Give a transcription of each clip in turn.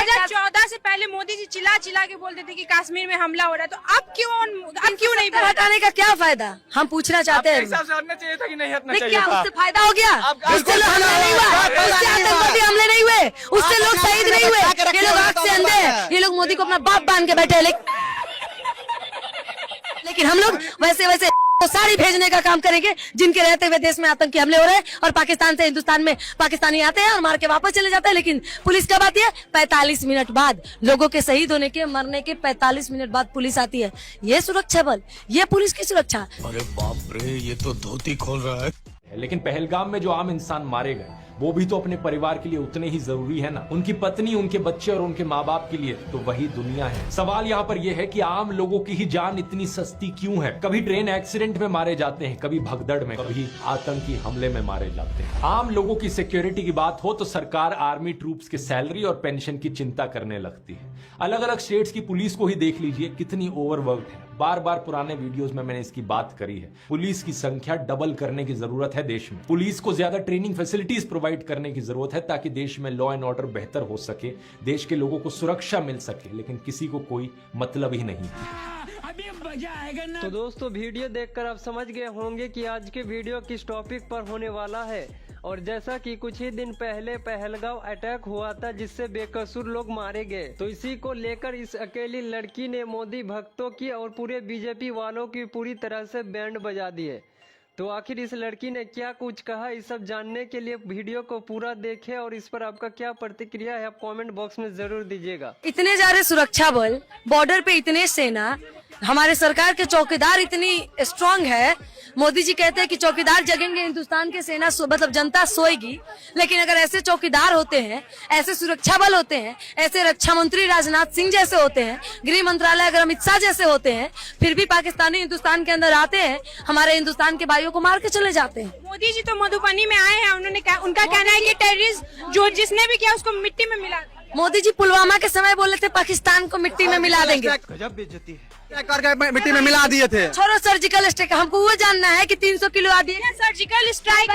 2014 से पहले मोदी जी चिल्ला चिल्ला के बोलते थे कि कश्मीर में हमला हो रहा है, तो अब क्यों नहीं हटाने का क्या फायदा, हम पूछना चाहते हैं। हटना चाहिए था कि नहीं हटना चाहिए क्या उससे फायदा हो गया? उससे लोग हमला नहीं हुआ, उससे आतंकवादी हमले नहीं हुए, उससे लोग शहीद नहीं हुए। ये लोग आंख से अंधे हैं, ये लोग मोदी को अपना बाप मान के बैठे हैं। लेकिन हम लोग वैसे तो साड़ी भेजने का काम करेंगे जिनके रहते हुए देश में आतंकी हमले हो रहे हैं और पाकिस्तान से हिंदुस्तान में पाकिस्तानी आते हैं और मार के वापस चले जाते हैं। लेकिन पुलिस कब आती है? 45 मिनट बाद, लोगों के शहीद होने के मरने के 45 मिनट बाद पुलिस आती है। ये सुरक्षा बल, ये पुलिस की सुरक्षा। अरे बाप रे, ये तो धोती खोल रहा है। लेकिन पहलगाम में जो आम इंसान मारे गए वो भी तो अपने परिवार के लिए उतने ही जरूरी है ना, उनकी पत्नी, उनके बच्चे और उनके माँ बाप के लिए तो वही दुनिया है। सवाल यहाँ पर यह है कि आम लोगों की ही जान इतनी सस्ती क्यों है? कभी ट्रेन एक्सीडेंट में मारे जाते हैं, कभी भगदड़ में, कभी आतंकी हमले में मारे जाते हैं। आम लोगों की सिक्योरिटी की बात हो तो सरकार आर्मी ट्रूप्स के सैलरी और पेंशन की चिंता करने लगती है। अलग अलग स्टेट्स की पुलिस को ही देख लीजिए, कितनी ओवरवर्क्ड है। बार बार पुराने वीडियोस में मैंने इसकी बात करी है। पुलिस की संख्या डबल करने की जरूरत है देश में। पुलिस को ज्यादा ट्रेनिंग फैसिलिटीज प्रोवाइड करने की जरूरत है ताकि देश में लॉ एंड ऑर्डर बेहतर हो सके, देश के लोगों को सुरक्षा मिल सके। लेकिन किसी को कोई मतलब ही नहीं। अभी मजा आएगा ना। तो दोस्तों, वीडियो देखकर आप समझ गए होंगे कि आज के वीडियो किस टॉपिक पर होने वाला है। और जैसा कि कुछ ही दिन पहले पहलगाम अटैक हुआ था जिससे बेकसूर लोग मारे गए, तो इसी को लेकर इस अकेली लड़की ने मोदी भक्तों की और पूरे बीजेपी वालों की पूरी तरह से बैंड बजा दिए। तो आखिर इस लड़की ने क्या कुछ कहा, इस सब जानने के लिए वीडियो को पूरा देखें और इस पर आपका क्या प्रतिक्रिया है आप कमेंट बॉक्स में जरूर दीजिएगा। इतने सारे सुरक्षा बल, बॉर्डर पे इतने सेना, हमारे सरकार के चौकीदार इतनी स्ट्रांग है। मोदी जी कहते हैं कि चौकीदार जगेंगे हिंदुस्तान के सेना मतलब जनता सोएगी। लेकिन अगर ऐसे चौकीदार होते हैं, ऐसे सुरक्षा बल होते हैं, ऐसे रक्षा मंत्री राजनाथ सिंह जैसे होते हैं, गृह मंत्रालय अगर अमित शाह जैसे होते हैं, फिर भी पाकिस्तानी हिंदुस्तान के अंदर आते हैं, हमारे हिंदुस्तान के भाइयों को मार के चले जाते हैं। मोदी जी तो मधुबनी में आए हैं, उनका कहना है कि टेररिस्ट जो जिसने भी किया उसको मिट्टी में मिला। मोदी जी पुलवामा के समय बोले थे पाकिस्तान को मिट्टी में मिला देंगे। गजब बेइज्जती है, करके मिट्टी में मिला दिए थे। छोड़ो सर्जिकल स्ट्राइक, हमको वो जानना है कि 300 किलो आरडीएक्स सर्जिकल स्ट्राइक।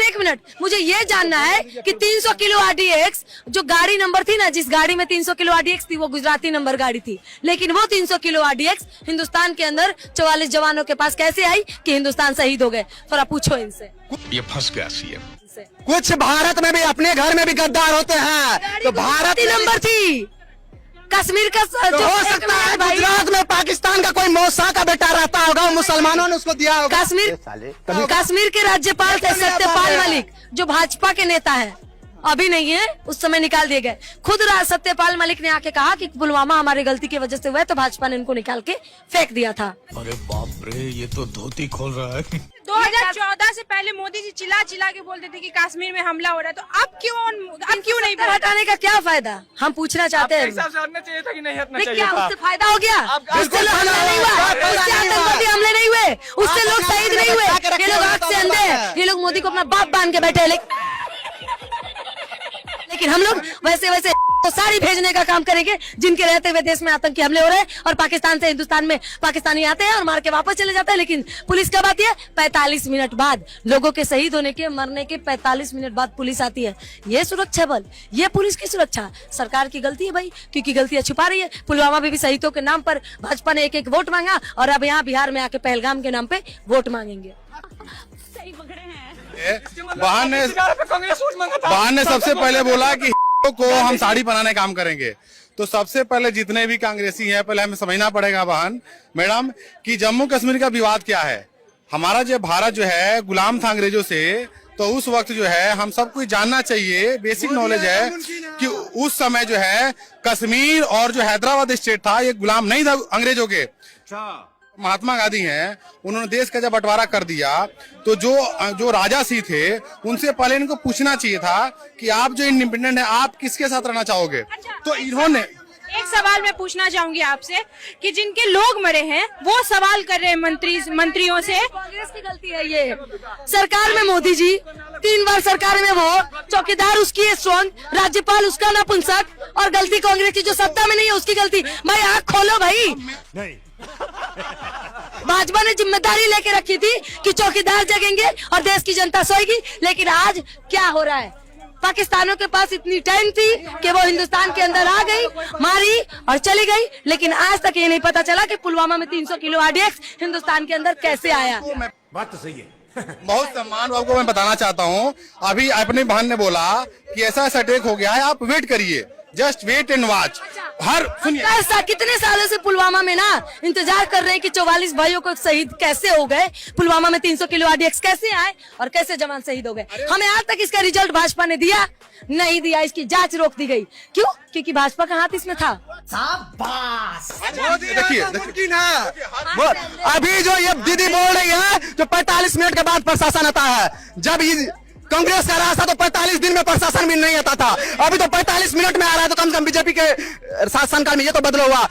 एक मिनट, मुझे ये जानना है कि 300 किलो आरडीएक्स, जो गाड़ी नंबर थी ना, जिस गाड़ी में 300 किलो आरडीएक्स थी वो गुजराती नंबर गाड़ी थी, लेकिन वो 300 किलो आरडीएक्स हिंदुस्तान के अंदर 44 जवानों के पास कैसे आई कि हिंदुस्तान शहीद हो गए? थोड़ा पूछो इनसे। ये फंस गया सीएम। कुछ भारत में भी अपने घर में भी गद्दार होते हैं, तो भारत नंबर थी। कश्मीर का तो हो सकता है गुजरात में पाकिस्तान का कोई मौसा का बेटा रहता होगा, मुसलमानों ने उसको दिया होगा। कश्मीर के राज्यपाल थे सत्यपाल मलिक, जो भाजपा के नेता है, अभी नहीं है, उस समय निकाल दिए गए। खुद सत्यपाल मलिक ने आके कहा कि पुलवामा हमारी गलती की वजह से हुआ है, तो भाजपा ने इनको निकाल के फेंक दिया था। अरे बाप रे, ये तो धोती खोल रहा है। 2014 से पहले मोदी जी चिल्ला चिल्ला के बोलते थे कि कश्मीर में हमला हो रहा है, तो अब क्यों नहीं हटाने का क्या फायदा, हम पूछना चाहते हैं। हटना चाहिए था कि नहीं हटना चाहिए क्या था? उससे फायदा हो गया? उससे लोग हमला नहीं हुआ, उससे आतंकवादी हमले नहीं हुए, उससे लोग शहीद नहीं हुए। ये लोग आंख से अंधे हैं, ये लोग मोदी को अपना बाप मान के बैठे हैं। लेकिन हम लोग वैसे तो साड़ी भेजने का काम करेंगे जिनके रहते हुए देश में आतंकी हमले हो रहे हैं और पाकिस्तान से हिंदुस्तान में पाकिस्तानी आते हैं और मार के वापस चले जाते हैं। लेकिन पुलिस कब आती है? 45 मिनट बाद, लोगों के शहीद होने के मरने के 45 मिनट बाद पुलिस आती है। ये सुरक्षा बल, ये पुलिस की सुरक्षा। सरकार की गलती है भाई, क्योंकि गलतियां छुपा रही है। पुलवामा में भी शहीदों के नाम पर भाजपा ने एक वोट मांगा और अब यहाँ बिहार में आके पहलगाम के नाम पे वोट मांगेंगे। सही पकड़े हैं। बहन ने सबसे पहले बोला कि को हम साड़ी पहनाने काम करेंगे, तो सबसे पहले जितने भी कांग्रेसी हैं, पहले हमें समझना पड़ेगा बहन मैडम कि जम्मू कश्मीर का विवाद क्या है। हमारा जो भारत जो है गुलाम था अंग्रेजों से, तो उस वक्त जो है हम सबको जानना चाहिए, बेसिक नॉलेज है कि उस समय जो है कश्मीर और जो हैदराबाद स्टेट था ये गुलाम नहीं था अंग्रेजों के। महात्मा गांधी हैं, उन्होंने देश का जब बंटवारा कर दिया तो जो राजासी थे उनसे पहले इनको पूछना चाहिए था कि आप जो इंडिपेंडेंट है आप किसके साथ रहना चाहोगे। तो इन्होंने एक सवाल मैं पूछना चाहूंगी आपसे कि जिनके लोग मरे हैं वो सवाल कर रहे हैं मंत्रियों से। कांग्रेस की गलती है ये। सरकार में मोदी जी, 3 बार सरकार में वो, चौकीदार उसकी है स्ट्रॉन्ग, राज्यपाल उसका नपुंसक, और गलती कांग्रेस की जो सत्ता में नहीं है उसकी गलती। भाई आँख खोलो भाई। नहीं, भाजपा ने जिम्मेदारी लेके रखी थी कि चौकीदार जगेंगे और देश की जनता सोएगी, लेकिन आज क्या हो रहा है? पाकिस्तानियों के पास इतनी टाइम थी कि वो हिंदुस्तान के अंदर आ गई, मारी और चली गई, लेकिन आज तक ये नहीं पता चला कि पुलवामा में 300 किलो RDX हिंदुस्तान के अंदर कैसे आया। बात तो सही है। बहुत सम्मान आपको मैं बताना चाहता हूँ, अभी अपनी बहन ने बोला कि ऐसा ऐसा अटैक हो गया है, आप वेट करिए, जस्ट वेट एंड वॉच। हर सुनिए, कितने सालों से पुलवामा में ना इंतजार कर रहे हैं कि 44 भाइयों को शहीद कैसे हो गए, पुलवामा में 300 किलो RDX कैसे आए और कैसे जवान शहीद हो गए। हमें आज तक इसका रिजल्ट भाजपा ने दिया नहीं दिया, इसकी जांच रोक दी गई। क्यों? क्योंकि भाजपा का हाथ इसमें था। देखिए वो अभी जो ये दीदी बोल रही है, जो 45 मिनट के बाद प्रशासन आता है, जब कांग्रेस का राज था तो 45 दिन में प्रशासन भी नहीं आता था, अभी तो 45 मिनट में आ रहा है, तो कम से कम बीजेपी के शासनकाल में ये तो बदला हुआ।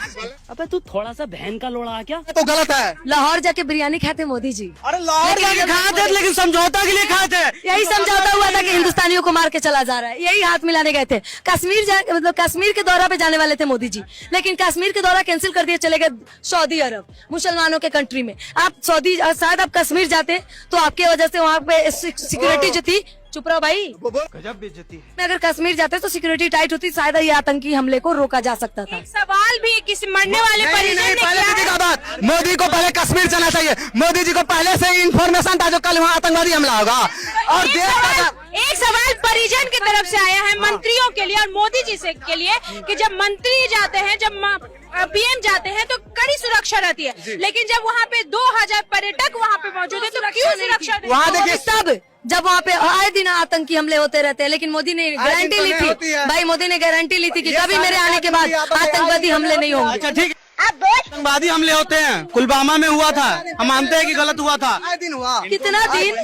अबे तू थोड़ा सा बहन का लोड़ा है क्या? ये तो गलत है। लाहौर जाके बिरयानी खाते मोदी जी, अरे लाहौर जाके खाए थे, लेकिन समझौता के लिए खाए थे। यही समझौता हुआ था कि हिंदुस्तानियों को मार के चला जा रहा है, यही हाथ मिलाने गए थे। मतलब कश्मीर के दौरा पे जाने वाले थे मोदी जी, लेकिन कश्मीर के दौरा कैंसिल कर दिया, चले गए सऊदी अरब, मुसलमानों के कंट्री में। आप सऊदी, शायद आप कश्मीर जाते तो आपकी वजह से वहाँ पे सिक्योरिटी जो थी, चुप रहो भाई, गजब बेइज्जती है। मैं अगर कश्मीर जाते तो सिक्योरिटी टाइट होती, शायद ये आतंकी हमले को रोका जा सकता था। सवाल भी किसी मरने वाले नहीं, परिजन नहीं, ने पहले किया दीदी है। का बात, मोदी को पहले कश्मीर जाना चाहिए। मोदी जी को पहले से इंफॉर्मेशन था जो कल वहाँ आतंकवादी हमला होगा, और एक सवाल परिजन की तरफ से आया है मंत्रियों के लिए और मोदी जी से के लिए कि जब मंत्री जाते हैं, जब PM जाते हैं तो कड़ी सुरक्षा रहती है, लेकिन जब वहाँ पे 2000 पर्यटक वहाँ पे मौजूद है तो क्यों सुरक्षा नहीं? वहाँ देखिए तब जब वहाँ पे आए दिन आतंकी हमले होते रहते हैं, लेकिन मोदी ने गारंटी ली थी, भाई मोदी ने गारंटी ली थी कि कभी मेरे आने के बाद आतंकवादी हमले नहीं होंगे। अच्छा ठीक है, आतंकवादी हमले होते हैं, पुलवामा में हुआ था, हम मानते हैं कि गलत हुआ था। दिन हुआ, कितना दिन,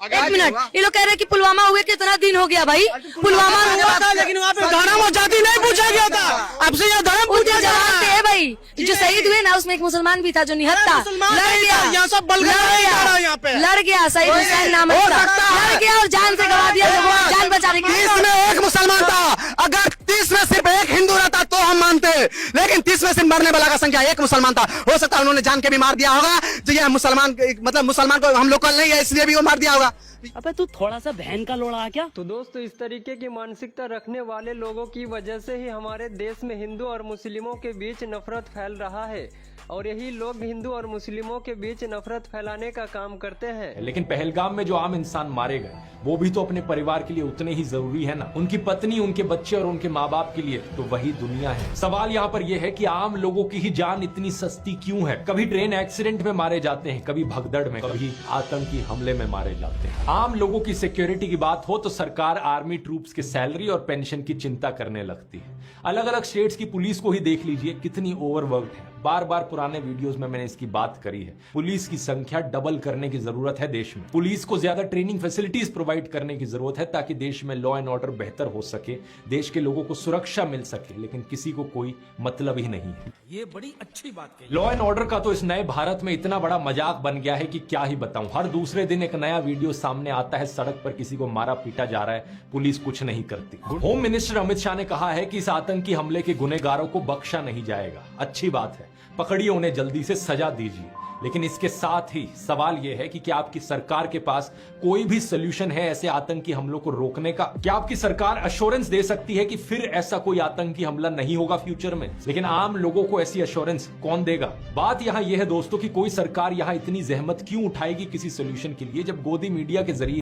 एक मिनट, ये लोग कह रहे हैं कि पुलवामा हुए कितना दिन हो गया भाई, पुलवामा हुआ था, लेकिन वहाँ पे धर्म और जाति नहीं पूछा गया था, अब से यह धर्म पूछा जा रहा है। भाई जो शहीद हुए ना, उसमें एक मुसलमान भी था जो निहत्था लड़ गया, यहाँ सब लड़ गया, शहीद हुसैन नाम था, लड़ गया और जान से गवा दिया, जान बचाने के लिए। 30 में एक मुसलमान था, अगर 30 में सिर्फ एक हिंदू रहता तो हम मानते, लेकिन 30 में सिर्फ मरने वाला का संख्या एक मुसलमान था। हो सकता है उन्होंने जान के भी मार दिया होगा, तो यह मुसलमान, मतलब मुसलमान को हम लोकल नहीं है इसलिए भी वो मार दिया होगा। अबे तू थोड़ा सा बहन का लोड़ा है क्या? तो दोस्तों, इस तरीके की मानसिकता रखने वाले लोगों की वजह से ही हमारे देश में हिंदू और मुस्लिमों के बीच नफरत फैल रहा है, और यही लोग हिंदू और मुस्लिमों के बीच नफरत फैलाने का काम करते हैं। लेकिन पहलगाम में जो आम इंसान मारे गए, वो भी तो अपने परिवार के लिए उतने ही जरूरी है ना, उनकी पत्नी, उनके बच्चे और उनके माँ बाप के लिए तो वही दुनिया है। सवाल यहाँ पर यह है कि आम लोगों की ही जान इतनी सस्ती क्यों है? कभी ट्रेन एक्सीडेंट में मारे जाते हैं, कभी भगदड़ में, कभी आतंकी हमले में मारे जाते हैं। आम लोगों की सिक्योरिटी की बात हो तो सरकार आर्मी ट्रूप्स के सैलरी और पेंशन की चिंता करने लगती है। अलग अलग स्टेट्स की पुलिस को ही देख लीजिए, कितनी ओवरवर्क्ड है। बार बार पुराने वीडियोस में मैंने इसकी बात करी है। पुलिस की संख्या डबल करने की जरूरत है देश में। पुलिस को ज्यादा ट्रेनिंग फैसिलिटीज प्रोवाइड करने की जरूरत है ताकि देश में लॉ एंड ऑर्डर बेहतर हो सके, देश के लोगों को सुरक्षा मिल सके, लेकिन किसी को कोई मतलब ही नहीं है। ये बड़ी अच्छी बात कही। लॉ एंड ऑर्डर का तो इस नए भारत में इतना बड़ा मजाक बन गया है कि क्या ही बताऊं। हर दूसरे दिन एक नया वीडियो सामने आता है, सड़क पर किसी को मारा पीटा जा रहा है, पुलिस कुछ नहीं करती। होम मिनिस्टर अमित शाह ने कहा है कि इस आतंकी हमले के गुनहगारों को बख्शा नहीं जाएगा। अच्छी बात है, पकड़िए उन्हें, जल्दी से सजा दीजिए। लेकिन इसके साथ ही सवाल यह है कि क्या आपकी सरकार के पास कोई भी सोल्यूशन है ऐसे आतंकी हमलों को रोकने का? क्या आपकी सरकार अश्योरेंस दे सकती है कि फिर ऐसा कोई आतंकी हमला नहीं होगा फ्यूचर में? लेकिन आम लोगों को ऐसी अश्योरेंस कौन देगा? बात यहां यह है दोस्तों कि कोई सरकार यहां इतनी जहमत क्यों उठाएगी किसी सोल्यूशन के लिए, जब गोदी मीडिया के जरिए